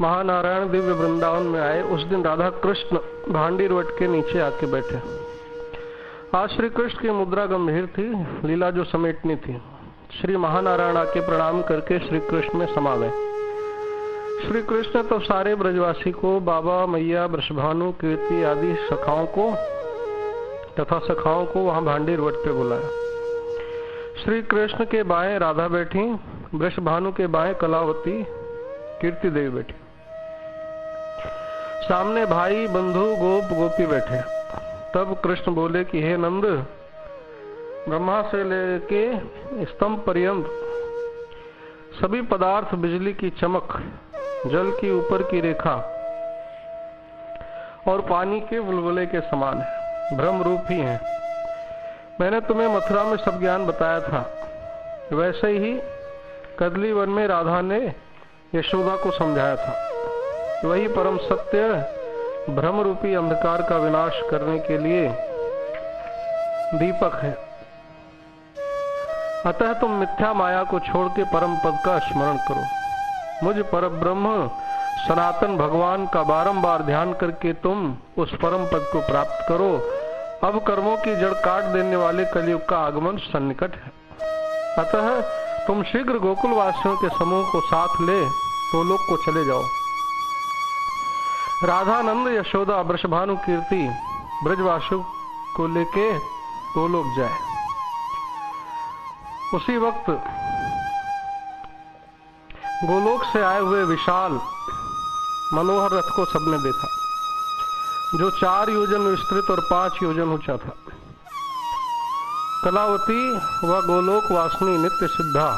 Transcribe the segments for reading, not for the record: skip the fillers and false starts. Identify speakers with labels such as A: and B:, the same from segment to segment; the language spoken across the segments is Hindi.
A: महानारायण दिव्य वृंदावन में आए, उस दिन राधा कृष्ण भांडीर वट के नीचे आके बैठे। आज श्री कृष्ण की मुद्रा गंभीर थी, लीला जो समेटनी थी। श्री महानारायण आके प्रणाम करके श्री कृष्ण में समा गए। श्री कृष्ण तो सारे ब्रजवासी को, बाबा, मैया, वृषभानु, कीर्ति आदि सखाओं को तथा सखाओं को वहां भांडीर वट पे बुलाया। श्री कृष्ण के बाएं राधा बैठी, वृषभानु के बाएं कलावती, कीर्ति देवी बैठी। सामने भाई, बंधु, गोप गोपी बैठे। तब कृष्ण बोले कि हे नंद, ब्रह्मा से लेके स्तंभ पर्यंत सभी पदार्थ बिजली की चमक, जल की ऊपर की रेखा और पानी के बुलबुले के समान है, भ्रम रूप ही है। मैंने तुम्हें मथुरा में सब ज्ञान बताया था, वैसे ही कदली वन में राधा ने यशोदा को समझाया था। वही परम सत्य भ्रम रूपी अंधकार का विनाश करने के लिए दीपक है। अतः तुम मिथ्या माया को छोड़ के परम पद का स्मरण करो। मुझ परब्रह्म सनातन भगवान का बारंबार ध्यान करके तुम उस परम पद को प्राप्त करो। अब कर्मों की जड़ काट देने वाले कलयुग का आगमन सन्निकट है। अतः तुम शीघ्र गोकुल वासियों के समूह को साथ ले तो लोग को चले जाओ। राधानंद, यशोदा, वृषभानु, कीर्ति ब्रजवासियों को लेके तो लोग जाए। उसी वक्त गोलोक से आए हुए विशाल मनोहर रथ को सबने देखा, जो 4 योजन विस्तृत और 5 योजन ऊंचा था। कलावती व गोलोक वासिनी नित्य सिद्धा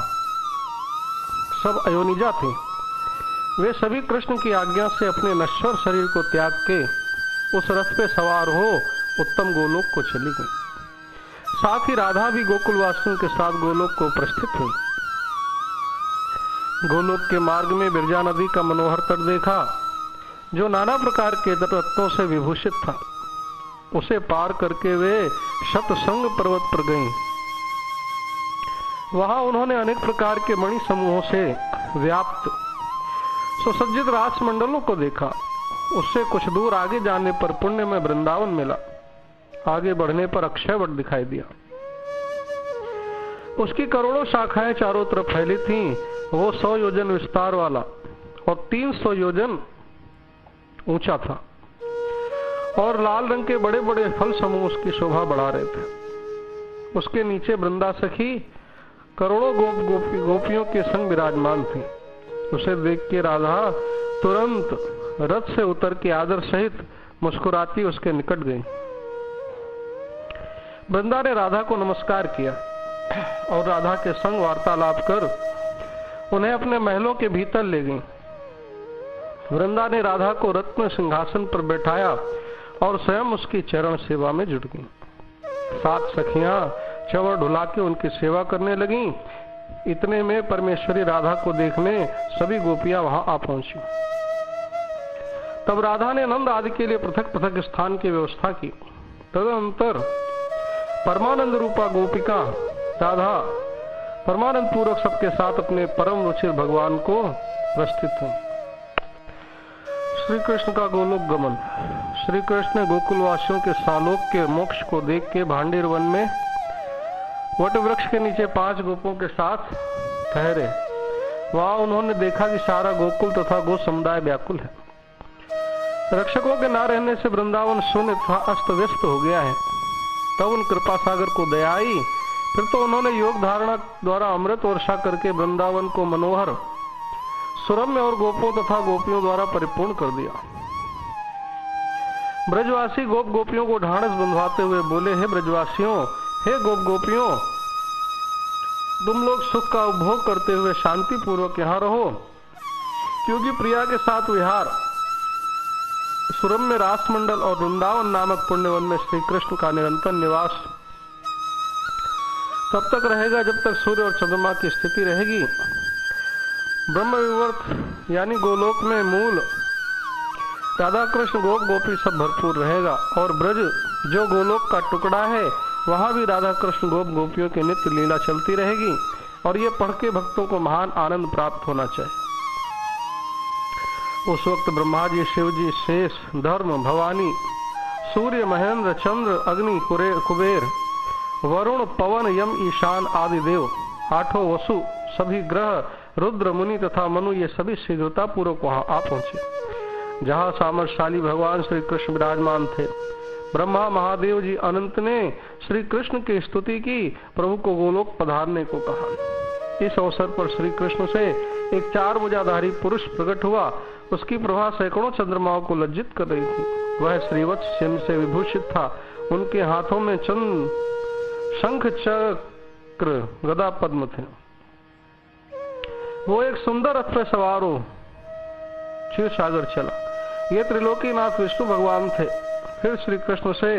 A: सब अयोनिजा थी। वे सभी कृष्ण की आज्ञा से अपने नश्वर शरीर को त्याग के उस रथ पे सवार हो उत्तम गोलोक को चली गई। साथ ही राधा भी गोकुल वासियों के साथ गोलोक को प्रस्थित हुई। गोलोक के मार्ग में बिरजा नदी का मनोहर तट देखा, जो नाना प्रकार के रत्नों से विभूषित था। उसे पार करके वे शतसंग पर्वत पर गईं। वहां उन्होंने अनेक प्रकार के मणि समूहों से व्याप्त सुसज्जित राजमंडलों को देखा। उससे कुछ दूर आगे जाने पर पुण्य में वृंदावन मिला। आगे बढ़ने पर अक्षय वट दिखाई दिया। उसकी करोड़ों शाखाएं चारों तरफ फैली थीं। वो 100 योजन विस्तार वाला और 300 योजन ऊंचा था, और लाल रंग के बड़े बड़े फल समूह उसकी शोभा बढ़ा रहे थे। उसके नीचे वृंदा सखी करोड़ों गोपियों के संग विराजमान थी। उसे देख के राधा तुरंत रथ से उतर के आदर सहित मुस्कुराती उसके निकट गई। वृंदा ने राधा को नमस्कार किया और राधा के संग वार्तालाप कर उन्हें अपने महलों के भीतर ले गई। वृंदा ने राधा को रत्न सिंहासन पर बैठाया और स्वयं उसकी चरण सेवा में जुट गई। 7 सखियां चवर ढुला के उनकी सेवा करने लगीं। इतने में परमेश्वरी राधा को देखने सभी गोपियां वहां आ पहुंची। तब राधा ने नंद आदि के लिए पृथक पृथक स्थान की व्यवस्था की। तदनंतर परमानंद रूपा गोपिका राधा परमानंद पूर्वक सबके साथ अपने परम रुचिर भगवान को प्रस्तुत हुई। श्री कृष्ण का गोलोक गमन। श्री कृष्ण ने गोकुल वासियों के सालोक के मोक्ष को देख के भांडीर वन में वट वृक्ष के नीचे 5 गोपों के साथ ठहरे। वहां उन्होंने देखा कि सारा गोकुल तथा गो समुदाय व्याकुल है। रक्षकों के न रहने से वृंदावन शून्य तथा अस्त व्यस्त हो गया है। तब उन कृपा सागर को दया आई। फिर तो उन्होंने योग धारणा द्वारा अमृत वर्षा करके वृंदावन को मनोहर सुरम्य और गोपों तथा गोपियों द्वारा परिपूर्ण कर दिया। ब्रजवासी गोप गोपियों को ढांढस बंधवाते हुए बोले, हे ब्रजवासियों, हे गोप गोपियों, तुम लोग सुख का उपभोग करते हुए शांति पूर्वक यहाँ रहो, क्योंकि प्रिया के साथ विहार सुरम्य रास मंडल और वृंदावन नामक पुण्यवन में श्री कृष्ण का निरंतर निवास तब तक रहेगा जब तक सूर्य और चंद्रमा की स्थिति रहेगी। ब्रह्म विवर्त यानी गोलोक में मूल राधा कृष्ण गोप गोपी सब भरपूर रहेगा, और ब्रज जो गोलोक का टुकड़ा है वहां भी राधा कृष्ण गोप गोपियों की नित्य लीला चलती रहेगी, और ये पढ़ के भक्तों को महान आनंद प्राप्त होना चाहिए। उस वक्त ब्रह्मा जी, शिव जी, शेष, धर्म, भवानी, सूर्य, महेंद्र, चंद्र, अग्नि, कुबेर, वरुण, पवन, यम, ईशान आदि देव, आठों वसु, सभी ग्रह, रुद्र, मुनि तथा मनु, ये सभी शीघ्रता पूर्वक वहां आ पहुंचे जहां सामर्थशाली भगवान श्री कृष्ण विराजमान थे। ब्रह्मा, महादेव जी, अनंत ने श्री कृष्ण की स्तुति की, प्रभु को गोलोक पधारने को कहा। इस अवसर पर श्री कृष्ण से एक 4 भुजाधारी पुरुष प्रकट हुआ। उसकी प्रभा सैकड़ों चंद्रमाओं को लज्जित कर रही थी। वह श्रीवत्स चिन्ह से विभूषित था। उनके हाथों में चंद्र, शंख, चक्र, गदा, पद्म थे। वो एक सुंदर रथ पर सवार हो क्षीर सागर चला। ये त्रिलोकीनाथ विष्णु भगवान थे। फिर श्री कृष्ण से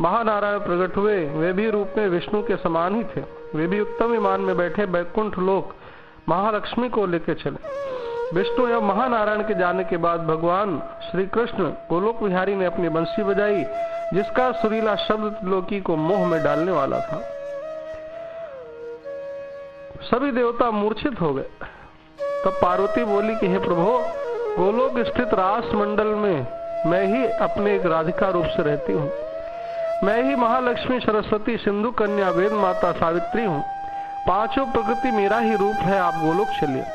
A: महानारायण प्रकट हुए। वे भी रूप में विष्णु के समान ही थे। वे भी उत्तम विमान में बैठे बैकुंठ लोक महालक्ष्मी को लेकर चले। विष्णु एवं महानारायण के जाने के बाद भगवान श्री कृष्ण गोलोक विहारी ने अपनी बंसी बजाई, जिसका सुरीला शब्द त्रिलोकी को मोह में डालने वाला था। सभी देवता मूर्छित हो गए। तब पार्वती बोली कि हे प्रभु, गोलोक स्थित रास मंडल में मैं ही अपने एक राधिका रूप से रहती हूँ। मैं ही महालक्ष्मी, सरस्वती, सिंधु कन्या, वेद माता, सावित्री हूँ। पांचों प्रकृति मेरा ही रूप है। आप गोलोक चलिए।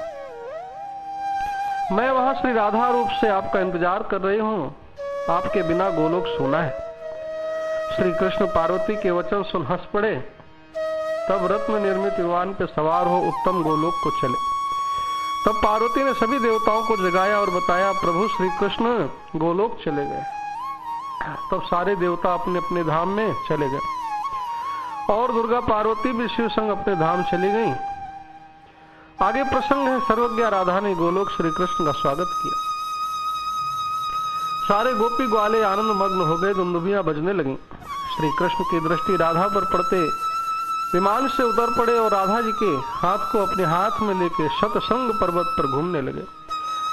A: मैं वहां श्री राधा रूप से आपका इंतजार कर रही हूँ। आपके बिना गोलोक सोना है। श्री कृष्ण पार्वती के वचन सुन हंस पड़े। तब रत्न निर्मित विमान पर सवार हो उत्तम गोलोक को चले। तब पार्वती ने सभी देवताओं को जगाया और बताया, प्रभु श्री कृष्ण गोलोक चले गए। तब सारे देवता अपने अपने धाम में चले गए और दुर्गा पार्वती भी शिव संग अपने धाम चली गई। आगे प्रसंग है, सर्वज्ञा राधा ने गोलोक श्री कृष्ण का स्वागत किया। सारे गोपी ग्वाले आनंद मग्न हो गए। दुंदुभियां बजने लगी। श्री कृष्ण की दृष्टि राधा पर पड़ते विमान से उतर पड़े और राधा जी के हाथ को अपने हाथ में लेकर शतशृंग पर्वत पर घूमने लगे।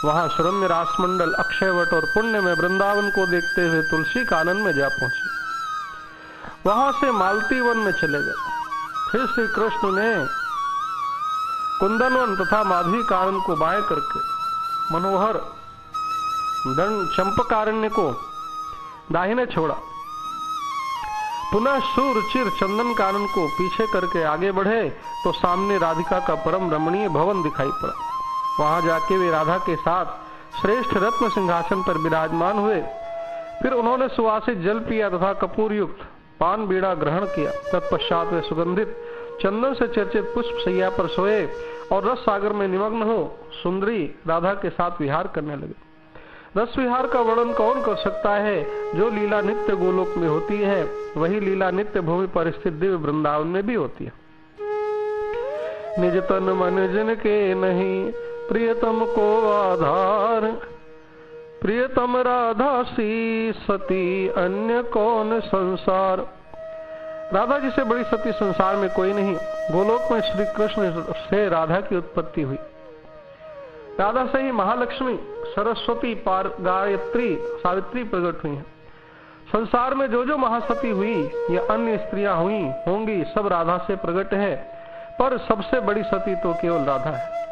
A: वहां सुरम्य रासमंडल, अक्षयवट और पुण्य में वृंदावन को देखते हुए तुलसी कानन में जा पहुंचे। वहां से मालती वन में चले गए। फिर श्री कृष्ण ने कुंदनवन तथा माधवी कानन को बाएं करके मनोहर चंपकारण्य को दाहिने छोड़ा। पुनः सूर, चिर, चंदन कानन को पीछे करके आगे बढ़े तो सामने राधिका का परम रमणीय भवन दिखाई पड़ा। वहां जाके वे राधा के साथ श्रेष्ठ रत्न सिंहासन पर विराजमान हुए। फिर उन्होंने सुवासित जल पिया तथा कपूर युक्त पान बीड़ा ग्रहण किया। तत्पश्चात वे सुगंधित चंदन से चर्चित पुष्प शैया पर सोए और रस सागर में निमग्न हो सुंदरी राधा के साथ विहार करने लगे। रस विहार का वर्णन कौन कर सकता है? जो लीला नित्य गोलोक में होती है, वही लीला नित्य भूमि पर स्थित दिव्य वृंदावन में भी होती है। निज तन मन जिन के नहीं, प्रियतम को आधार, प्रियतम राधा सी सती, अन्य कौन संसार। राधा जी से बड़ी सती संसार में कोई नहीं। गोलोक में श्री कृष्ण से राधा की उत्पत्ति हुई। राधा से ही महालक्ष्मी, सरस्वती, गायत्री, सावित्री प्रकट हुई हैं। संसार में जो जो महासती हुई या अन्य स्त्रियां हुई होंगी, सब राधा से प्रकट है। पर सबसे बड़ी सती तो केवल राधा है।